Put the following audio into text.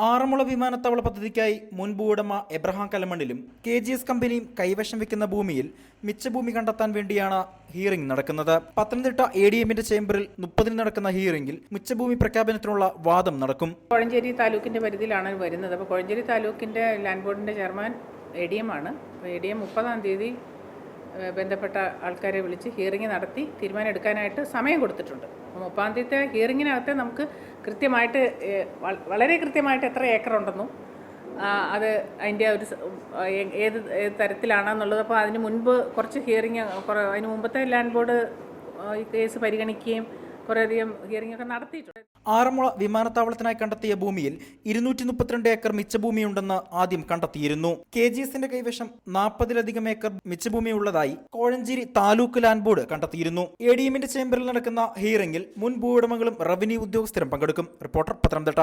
ആറന്മുള വിമാനത്താവള പദ്ധതിക്കായി മുൻ ഭൂവുടമ എബ്രഹാം കലമണ്ണിലും KGS കമ്പനിയും കൈവശം വെക്കുന്ന ഭൂമിയിൽ മിച്ചഭൂമി കണ്ടെത്താൻ വേണ്ടിയാണ് ഹിയറിംഗ് നടക്കുന്നത്. പത്തനംതിട്ട ADMന്റെ ചേംബറിൽ 30-ന് നടക്കുന്ന ഹിയറിംഗിൽ മിച്ചഭൂമി പ്രഖ്യാപനത്തിനുള്ള വാദം നടക്കും. കോഴഞ്ചേരി താലൂക്കിന്റെ പരിധിയിലാണ് വരുന്നത്. അപ്പോൾ കോഴഞ്ചേരി താലൂക്കിന്റെ ലാൻഡ് ബോർഡിന്റെ ചെയർമാൻ ADM ആണ്. അപ്പോൾ ADM 30-ാം തീയതി ബന്ധപ്പെട്ട ആൾക്കാരെ വിളിച്ച് ഹിയറിംഗ് നടത്തി തീരുമാനം എടുക്കാനായിട്ട് സമയം കൊടുത്തിട്ടുണ്ട്. അപ്പോൾ 30-ാം തീയതി ഹിയറിങ്ങിനകത്ത് നമുക്ക് കൃത്യമായിട്ട് വളരെ കൃത്യമായിട്ട് എത്ര ഏക്കർ ഉണ്ടെന്നും അത് അതിൻ്റെ ഒരു ഏത് തരത്തിലാണെന്നുള്ളത്. അപ്പോൾ അതിന് മുൻപ് കുറച്ച് അതിന് മുമ്പത്തെ ലാൻഡ് ബോർഡ് ഈ കേസ് പരിഗണിക്കുകയും കുറേയധികം ഹിയറിംഗ് ഒക്കെ നടത്തിയിട്ടുണ്ട്. ആറന്മുള വിമാനത്താവളത്തിനായി കണ്ടെത്തിയ ഭൂമിയിൽ 232 ഏക്കർ മിച്ചഭൂമിയുണ്ടെന്ന് ആദ്യം കണ്ടെത്തിയിരുന്നു. KGSന്റെ കൈവശം 40-ലധികം ഏക്കർ മിച്ചഭൂമി ഉള്ളതായി കോഴഞ്ചേരി താലൂക്ക് ലാൻഡ് ബോർഡ് കണ്ടെത്തിയിരുന്നു. ADMന്റെ ചേംബറിൽ നടക്കുന്ന ഹിയറിംഗിൽ മുൻ ഭൂവുടമകളും റവന്യൂ ഉദ്യോഗസ്ഥരും പങ്കെടുക്കും. റിപ്പോർട്ടർ, പത്തനംതിട്ട.